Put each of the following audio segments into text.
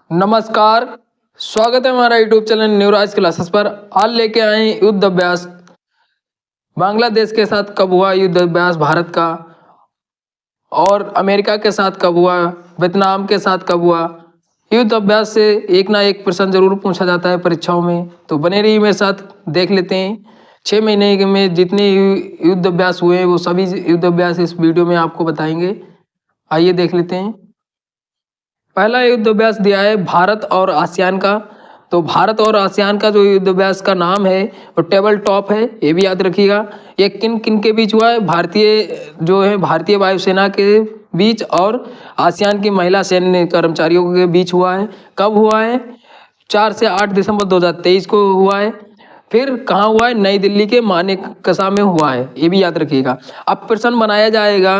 नमस्कार। स्वागत है हमारा यूट्यूब चैनल न्यूराज क्लासेस पर। आज लेके आए युद्ध अभ्यास। बांग्लादेश के साथ कब हुआ युद्ध अभ्यास भारत का, और अमेरिका के साथ कब हुआ, वियतनाम के साथ कब हुआ। युद्ध अभ्यास से एक ना एक प्रश्न जरूर पूछा जाता है परीक्षाओं में, तो बने रहिए मेरे साथ। देख लेते हैं 6 महीने में जितने युद्ध अभ्यास हुए हैं वो सभी युद्ध अभ्यास इस वीडियो में आपको बताएंगे। आइए देख लेते हैं। पहला युद्ध अभ्यास दिया है भारत और आसियान का। तो भारत और आसियान का जो युद्ध अभ्यास का नाम है वो टेबल टॉप है, ये भी याद रखिएगा। ये किन किन के बीच हुआ है? भारतीय वायुसेना के बीच और आसियान की महिला सैन्य कर्मचारियों के बीच हुआ है। कब हुआ है? 4 से 8 दिसंबर 2023 को हुआ है। फिर कहाँ हुआ है? नई दिल्ली के मानेकशा में हुआ है, ये भी याद रखिएगा। अब प्रश्न बनाया जाएगा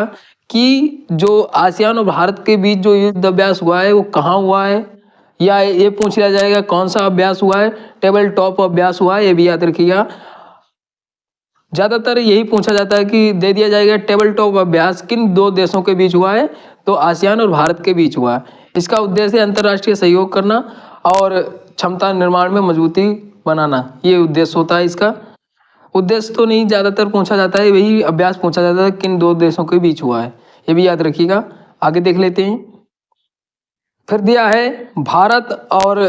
कि जो आसियान और भारत के बीच जो युद्ध अभ्यास हुआ है वो कहाँ हुआ है, या ये पूछ लिया जाएगा कौन सा अभ्यास हुआ है? टेबल टॉप अभ्यास हुआ है, ये भी याद रखिएगा। ज्यादातर यही पूछा जाता है कि दे दिया जाएगा टेबल टॉप अभ्यास किन दो देशों के बीच हुआ है, तो आसियान और भारत के बीच हुआ है। इसका उद्देश्य अंतर्राष्ट्रीय सहयोग करना और क्षमता निर्माण में मजबूती बनाना, ये उद्देश्य होता है इसका। उद्देश्य तो नहीं ज्यादातर पूछा जाता है, वही अभ्यास पूछा जाता है किन दो देशों के बीच हुआ है, ये भी याद रखिएगा। आगे देख लेते हैं। फिर दिया है भारत और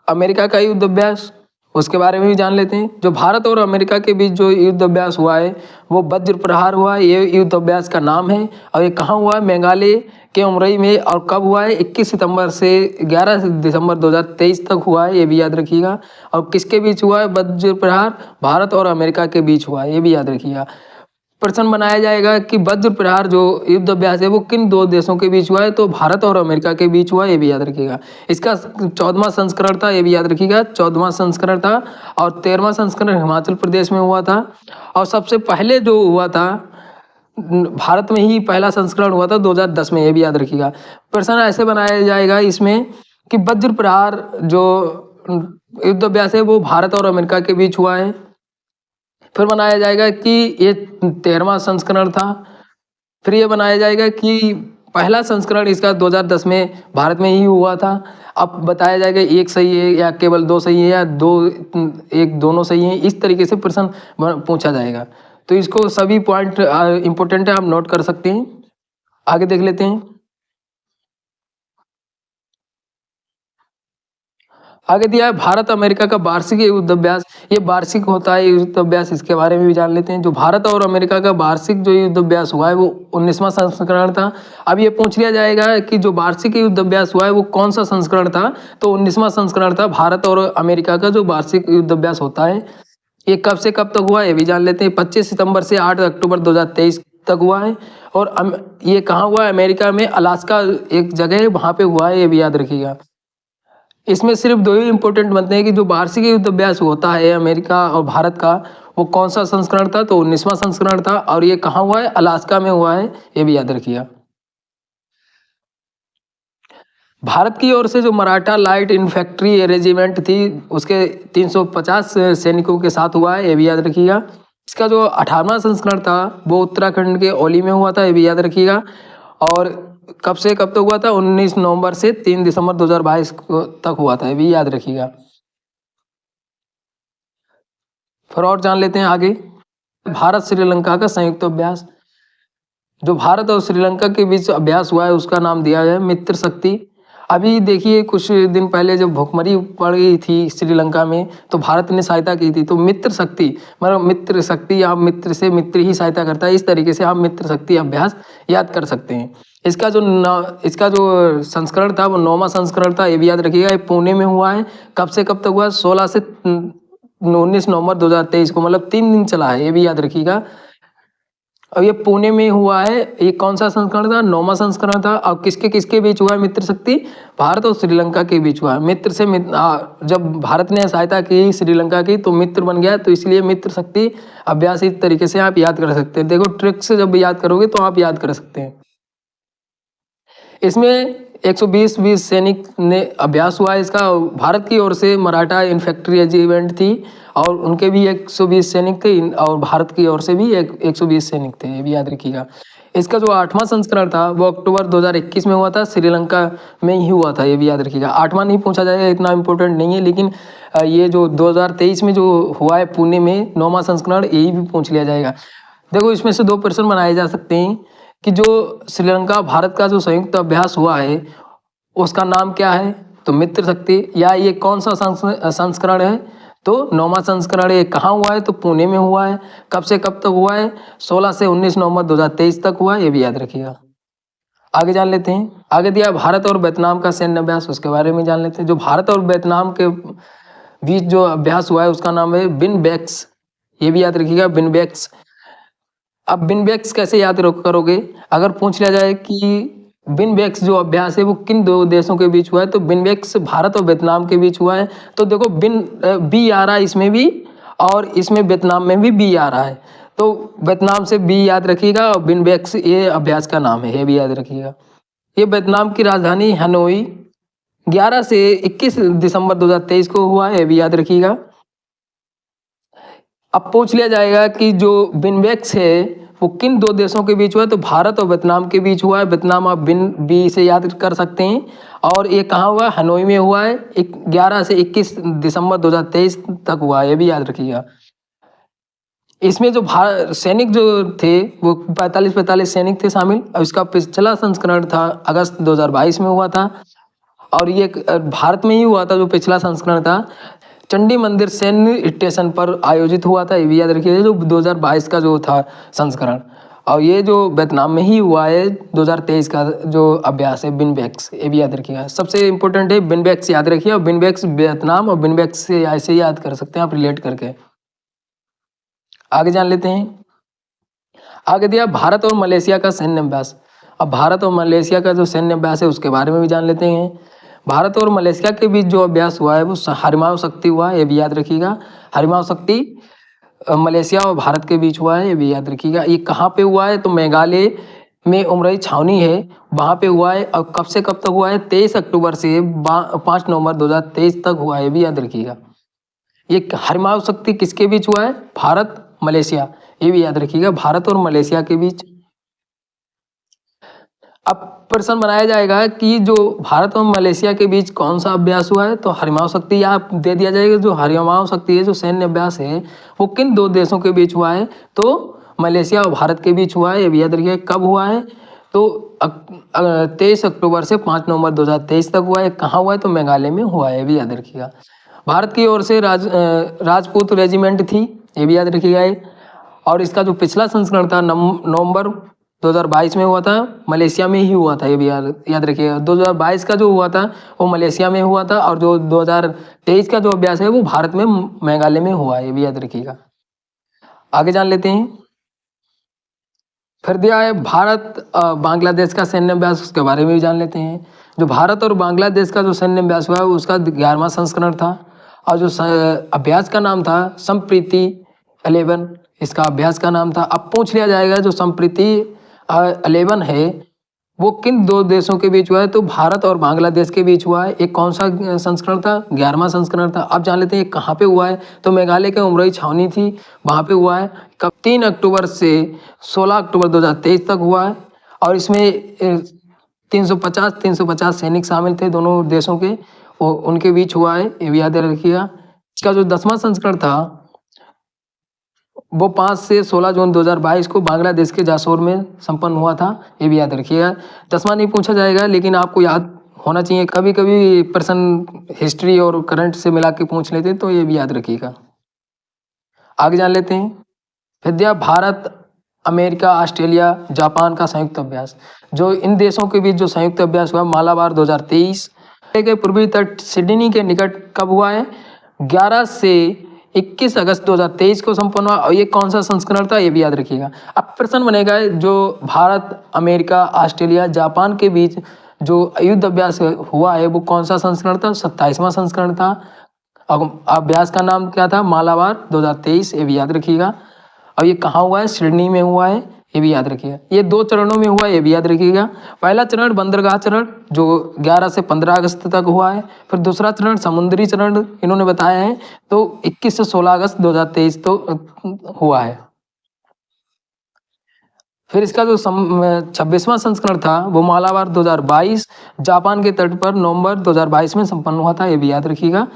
अमेरिका का युद्ध अभ्यास, उसके बारे में भी जान लेते हैं। जो भारत और अमेरिका के बीच जो युद्ध अभ्यास हुआ है वो वज्र प्रहार हुआ है, ये युद्ध अभ्यास का नाम है। और ये कहाँ हुआ है? मेघालय के उमरई में। और कब हुआ है? 21 सितंबर से 11 दिसंबर 2023 तक हुआ है, ये भी याद रखिएगा। और किसके बीच हुआ है वज्र प्रहार? भारत और अमेरिका के बीच हुआ है, ये भी याद रखिएगा। प्रश्न बनाया जाएगा कि वज्र प्रहार जो युद्ध अभ्यास है वो किन दो देशों के बीच हुआ है, तो भारत और अमेरिका के बीच हुआ, ये भी याद रखिएगा। इसका 14वां संस्करण था, ये भी याद रखिएगा। 14वां संस्करण था और 13वां संस्करण हिमाचल प्रदेश में हुआ था। और सबसे पहले जो हुआ था भारत में ही पहला संस्करण हुआ था 2010 में, ये भी याद रखिएगा। प्रश्न ऐसे बनाया जाएगा इसमें कि वज्र प्रहार जो युद्ध अभ्यास है वो भारत और अमेरिका के बीच हुआ है। फिर बनाया जाएगा कि ये 13वां संस्करण था। फिर ये बनाया जाएगा कि पहला संस्करण इसका 2010 में भारत में ही हुआ था। अब बताया जाएगा एक सही है या केवल दो सही है या एक दोनों सही है, इस तरीके से प्रश्न पूछा जाएगा। तो इसको सभी पॉइंट इंपॉर्टेंट है, आप नोट कर सकते हैं। आगे देख लेते हैं। आगे दिया है भारत अमेरिका का वार्षिक युद्ध अभ्यास। ये वार्षिक होता है युद्ध अभ्यास, इसके बारे में भी जान लेते हैं। जो भारत और अमेरिका का वार्षिक जो युद्ध अभ्यास हुआ है वो 19वां संस्करण था। अब ये पूछ लिया जाएगा कि जो वार्षिक युद्ध अभ्यास हुआ है वो कौन सा संस्करण था, तो 19वां संस्करण था। भारत और अमेरिका का जो वार्षिक युद्ध अभ्यास होता है ये कब से कब तक हुआ, ये भी जान लेते हैं। 25 सितंबर से 8 अक्टूबर 2023 तक हुआ है। और ये कहाँ हुआ है? अमेरिका में अलास्का एक जगह है, वहाँ पे हुआ है, ये भी याद रखिएगा। इसमें सिर्फ दो ही इंपॉर्टेंट बनते हैं कि जो वार्षिक युद्ध अभ्यास होता है अमेरिका और भारत का वो कौन सा संस्करण था, तो 19वां संस्करण था। और ये कहाँ हुआ है? अलास्का में हुआ है, ये भी याद रखिएगा। भारत की ओर से जो मराठा लाइट इन्फेंट्री रेजिमेंट थी उसके 350 सैनिकों के साथ हुआ है, ये भी याद रखिएगा। इसका जो 18वां संस्करण था वो उत्तराखंड के औली में हुआ था, ये भी याद रखिएगा। और कब से कब तक हुआ था? 19 नवंबर से 3 दिसंबर 2022 तक हुआ था, ये भी याद रखिएगा। फिर और जान लेते हैं आगे। भारत श्रीलंका का संयुक्त अभ्यास। जो भारत और श्रीलंका के बीच अभ्यास हुआ है उसका नाम दिया है मित्र शक्ति। अभी देखिए कुछ दिन पहले जब भुखमरी पड़ गई थी श्रीलंका में तो भारत ने सहायता की थी। तो मित्र शक्ति मतलब मित्र शक्ति, आप मित्र से मित्र ही सहायता करता है, इस तरीके से आप मित्र शक्ति अभ्यास याद कर सकते हैं। इसका जो संस्करण था वो 9वां संस्करण था, ये भी याद रखिएगा। ये पुणे में हुआ है। कब से कब तक हुआ? 16 से 19 नवंबर 2023 को, मतलब 3 दिन चला है, ये भी याद रखिएगा। अब ये पुणे में हुआ है। ये कौन सा संस्करण था? 9वां संस्करण था। अब किसके किसके बीच हुआ है मित्र शक्ति? भारत और श्रीलंका के बीच हुआ है। जब भारत ने सहायता की श्रीलंका की तो मित्र बन गया, तो इसलिए मित्र शक्ति अभ्यास इस तरीके से आप याद कर सकते हैं। देखो ट्रिक से जब याद करोगे तो आप याद कर सकते हैं। इसमें 120 सैनिक ने अभ्यास हुआ है इसका। भारत की ओर से मराठा इन्फेंट्री रेजिमेंट थी और उनके भी 120 सैनिक थे, और भारत की ओर से भी 120 सैनिक थे, ये भी याद रखिएगा। इसका जो 8वां संस्करण था वो अक्टूबर 2021 में हुआ था, श्रीलंका में ही हुआ था, ये भी याद रखिएगा। 8वां नहीं पूछा जाएगा, इतना इम्पोर्टेंट नहीं है, लेकिन ये जो 2023 में जो हुआ है पुणे में 9वां संस्करण, यही भी पूछ लिया जाएगा। देखो इसमें से 2 प्रश्न बनाए जा सकते हैं कि जो श्रीलंका भारत का जो संयुक्त अभ्यास हुआ है उसका नाम क्या है, तो मित्र शक्ति, या ये कौन सा संस्करण है, तो 9वां संस्करण है। कहाँ हुआ है, तो पुणे में हुआ है। कब से कब तक हुआ है, 16 से 19 नवंबर 2023 तक हुआ है, ये भी याद रखिएगा। आगे जान लेते हैं, आगे दिया भारत और वियतनाम का सैन्य अभ्यास, उसके बारे में जान लेते हैं। जो भारत और वियतनाम के बीच जो अभ्यास हुआ है उसका नाम है बिनबेक्स, ये भी याद रखिएगा, बिनबेक्स। अब बिनबेक्स कैसे याद करोगे, अगर पूछ लिया जाए कि बिनबेक्स जो अभ्यास है वो किन 2 देशों के बीच हुआ है, तो बिनबेक्स भारत और वियतनाम के बीच हुआ है। तो देखो बी आ रहा है इसमें भी, और इसमें वियतनाम में भी बी आ रहा है, तो वियतनाम से बी याद रखिएगा, और बिनबेक्स ये अभ्यास का नाम है, ये भी याद रखिएगा। ये वियतनाम की राजधानी हनोई 11 से 21 दिसंबर 2023 को हुआ है, ये भी याद रखिएगा। अब पूछ लिया जाएगा कि जो बिनबेक्स है वो किन 2 देशों के बीच हुआ है, तो भारत और वियतनाम के बीच हुआ है। वियतनाम आप बिन बी से याद कर सकते हैं, और ये कहाँ हुआ, हनोई में हुआ है, 11 से 21 दिसंबर 2023 तक हुआ है, ये भी याद रखिएगा। इसमें जो सैनिक जो थे वो 45 सैनिक थे शामिल, और इसका पिछला संस्करण था अगस्त 2022 में हुआ था, और ये भारत में ही हुआ था। जो पिछला संस्करण था चंडी मंदिर सैन्य स्टेशन पर आयोजित हुआ था, ये भी याद रखिए, जो 2022 का जो था संस्करण। और ये जो वियतनाम में ही हुआ है 2023 का जो अभ्यास है बिनबेक्स, ये भी याद रखिएगा। सबसे इंपॉर्टेंट है बिनबेक्स, याद रखिए, और बिनबेक्स वियतनाम और बिनबेक्स से ऐसे याद कर सकते हैं आप रिलेट करके। आगे जान लेते हैं, आगे दिया भारत और मलेशिया का सैन्य अभ्यास। अब भारत और मलेशिया का जो सैन्य अभ्यास है उसके बारे में भी जान लेते हैं। भारत और मलेशिया के बीच जो अभ्यास हुआ है वो हरिमाव शक्ति हुआ है, ये भी याद रखिएगा। हरिमाव शक्ति मलेशिया और भारत के बीच हुआ है, ये भी याद रखिएगा। ये कहाँ पे हुआ है, तो मेघालय में उमरई छावनी है, वहाँ पे हुआ है। और कब से कब तक हुआ है, 23 अक्टूबर से 5 नवंबर 2023 तक हुआ है, ये भी याद रखिएगा। ये हरिमाव शक्ति किसके बीच हुआ है, भारत मलेशिया, ये भी याद रखिएगा, भारत और मलेशिया के बीच। अब प्रश्न बनाया जाएगा कि जो भारत और मलेशिया के बीच कौन सा अभ्यास हुआ है, तो हरिमाव शक्ति यहाँ दे दिया जाएगा। जो हरिमाव शक्ति है, जो सैन्य अभ्यास है, वो किन 2 देशों के बीच हुआ है, तो मलेशिया और भारत के बीच हुआ है, ये भी याद रखिए। कब हुआ है, तो 23 अक्टूबर से 5 नवंबर 2023 तक हुआ है। कहाँ हुआ है, तो मेघालय में हुआ है, ये भी याद रखिएगा। भारत की ओर से राजपूत रेजिमेंट थी, ये भी याद रखिएगा। और इसका जो पिछला संस्करण था नवंबर 2022 में हुआ था, मलेशिया में ही हुआ था, ये भी याद रखिएगा। 2022 का जो हुआ था वो मलेशिया में हुआ था, और जो 2023 का जो अभ्यास है वो भारत में मेघालय में हुआ है, ये भी याद रखिएगा। आगे जान लेते हैं, फिर दिया है भारत बांग्लादेश का सैन्य अभ्यास, उसके बारे में भी जान लेते हैं। जो भारत और बांग्लादेश का जो सैन्य अभ्यास हुआ है उसका 11वां संस्करण था, और जो अभ्यास का नाम था संप्रीति 11, इसका अभ्यास का नाम था। अब पूछ लिया जाएगा जो संप्रीति 11 है वो किन 2 देशों के बीच हुआ है, तो भारत और बांग्लादेश के बीच हुआ है। एक कौन सा संस्करण था, 11वां संस्करण था। अब जान लेते हैं कहाँ पे हुआ है, तो मेघालय के उमरई छावनी थी, वहाँ पे हुआ है। कब, 3 अक्टूबर से 16 अक्टूबर 2023 तक हुआ है, और इसमें 350 सैनिक शामिल थे दोनों देशों के, वो उनके बीच हुआ है, ये भी याद रखिएगा। इसका जो 10वां संस्करण था वो 5 से 16 जून 2022 को बांग्लादेश के जासोर में संपन्न हुआ था, ये भी याद रखिएगा। 10वां नहीं पूछा जाएगा, लेकिन आपको याद होना चाहिए। कभी कभी प्रश्न हिस्ट्री और करंट से मिला के पूछ लेते हैं, तो ये भी याद रखिएगा। आगे जान लेते हैं, विद्या भारत अमेरिका ऑस्ट्रेलिया जापान का संयुक्त अभ्यास। जो इन देशों के बीच जो संयुक्त अभ्यास हुआ मालाबार 2023 के पूर्वी तट सिडनी के निकट कब हुआ है, 11 से 21 अगस्त 2023 को संपन्न हुआ। और ये कौन सा संस्करण था, ये भी याद रखिएगा। अब प्रश्न बनेगा जो भारत अमेरिका ऑस्ट्रेलिया जापान के बीच जो युद्ध अभ्यास हुआ है वो कौन सा संस्करण था, 27वां संस्करण था। अभ्यास का नाम क्या था, मालाबार 2023, ये भी याद रखिएगा। और ये कहाँ हुआ है, सिडनी में हुआ है, ये भी याद रखिएगा। ये 2 चरणों में हुआ है, ये भी याद रखिएगा। पहला चरण बंदरगाह चरण जो 11 से 15 अगस्त तक हुआ है। फिर दूसरा चरण समुद्री चरण इन्होंने बताया है, तो 21 से 16 अगस्त 2023 तो हुआ है। फिर इसका जो 26वां संस्करण था वो मालाबार 2022 जापान के तट पर नवंबर 2022 में संपन्न हुआ था, ये भी याद रखिएगा।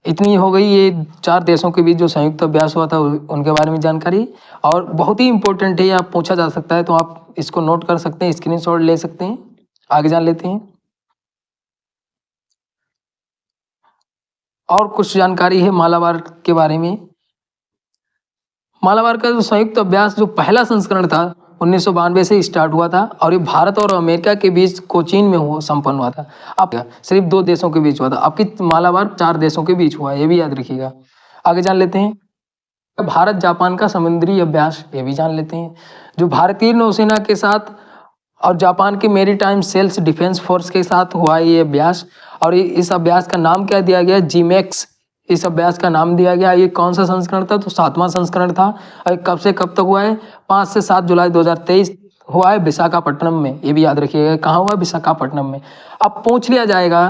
इतनी हो गई ये 4 देशों के बीच जो संयुक्त अभ्यास हुआ था उनके बारे में जानकारी। और बहुत ही इंपॉर्टेंट है, आप पूछा जा सकता है, तो आप इसको नोट कर सकते हैं, स्क्रीनशॉट ले सकते हैं। आगे जान लेते हैं। और कुछ जानकारी है मालाबार के बारे में। मालाबार का जो संयुक्त अभ्यास जो पहला संस्करण था 1992 से स्टार्ट हुआ था और ये भारत और अमेरिका के बीच कोचीन में हुआ संपन्न हुआ था। अब सिर्फ 2 देशों के बीच हुआ था, आपकी मालाबार 4 देशों के बीच हुआ है, ये भी याद रखिएगा। आगे जान लेते हैं भारत जापान का समुद्री अभ्यास, ये भी जान लेते हैं। जो भारतीय नौसेना के साथ और जापान के मेरीटाइम सेल्स डिफेंस फोर्स के साथ हुआ है ये अभ्यास। और इस अभ्यास का नाम क्या दिया गया? जीमैक्स इस अभ्यास का नाम दिया गया। ये कौन सा संस्करण था? तो 7वां संस्करण था। और कब से कब तक हुआ है? 5 से 7 जुलाई 2023 हुआ है विशाखापट्टनम में, ये भी याद रखिएगा। कहाँ हुआ? विशाखापट्टनम में। अब पूछ लिया जाएगा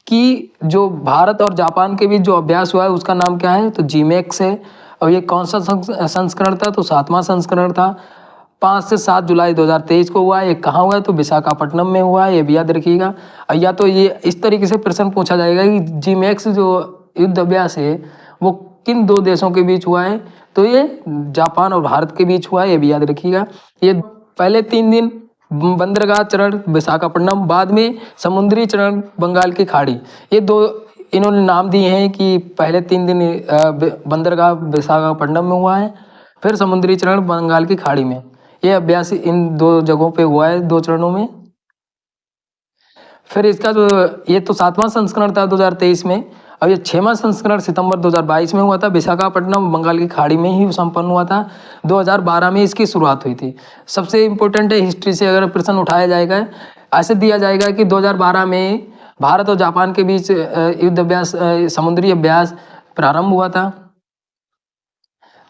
कि जो भारत और जापान के बीच जो अभ्यास हुआ है उसका नाम क्या है? तो जीमैक्स है। और ये कौन सा संस्करण था? तो 7वां संस्करण था। 5 से 7 जुलाई 2023 को हुआ है। ये कहाँ हुआ है? तो विशाखापट्टनम में हुआ है, ये भी याद रखिएगा। या तो ये इस तरीके से प्रश्न पूछा जाएगा कि जीमैक्स जो युद्ध अभ्यास है वो किन 2 देशों के बीच हुआ है? तो ये जापान और भारत के बीच हुआ है, ये भी याद रखिएगा। ये पहले 3 दिन बंदरगाह चरण विशाखापट्टनम, बाद में समुद्री चरण बंगाल की खाड़ी। ये 2 इन्होंने नाम दिए हैं कि पहले 3 दिन बंदरगाह विशाखापट्टनम में हुआ है, फिर समुद्री चरण बंगाल की खाड़ी में। ये अभ्यास इन 2 जगहों पे हुआ है, 2 चरणों में। फिर इसका जो ये तो 7वां संस्करण था 2023 में। अब ये 6वां संस्करण सितंबर 2022 में हुआ था, विशाखापट्टनम बंगाल की खाड़ी में ही संपन्न हुआ था। 2012 में इसकी शुरुआत हुई थी। सबसे इम्पोर्टेंट है, हिस्ट्री से अगर प्रश्न उठाया जाएगा, ऐसे दिया जाएगा कि 2012 में भारत और जापान के बीच युद्ध अभ्यास समुद्री अभ्यास प्रारंभ हुआ था।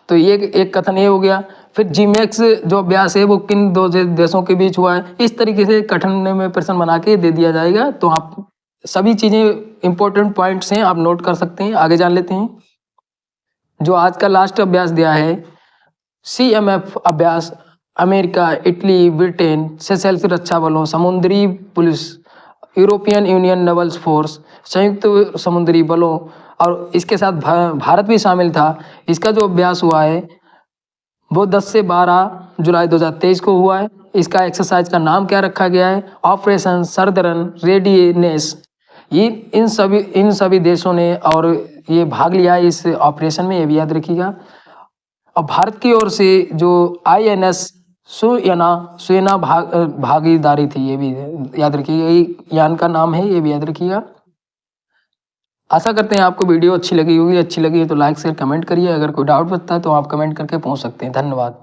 तो ये एक कथन ये हो गया। फिर जीमैक्स जो अभ्यास है वो किन 2 देशों के बीच हुआ है, इस तरीके से कथन में प्रश्न बना के दे दिया जाएगा। तो आप सभी चीज़ें इंपॉर्टेंट पॉइंट्स हैं, आप नोट कर सकते हैं। आगे जान लेते हैं। जो आज का लास्ट अभ्यास दिया है CMF अभ्यास, अमेरिका, इटली, ब्रिटेन, सेशेल्स रक्षा बलों, समुद्री पुलिस, यूरोपियन यूनियन नेवल्स फोर्स, संयुक्त समुद्री बलों और इसके साथ भारत भी शामिल था। इसका जो अभ्यास हुआ है वो 10 से 12 जुलाई 2023 को हुआ है। इसका एक्सरसाइज का नाम क्या रखा गया है? Operation southern readiness. ये इन सभी देशों ने और ये भाग लिया है इस ऑपरेशन में, ये भी याद रखिएगा। और भारत की ओर से जो INS सुयना भागीदारी थी, ये भी याद रखिएगा। ये यान का नाम है, ये भी याद रखिएगा। आशा करते हैं आपको वीडियो अच्छी लगी होगी। अच्छी लगी है तो लाइक शेयर कमेंट करिए। अगर कोई डाउट बचता है तो आप कमेंट करके पूछ सकते हैं। धन्यवाद।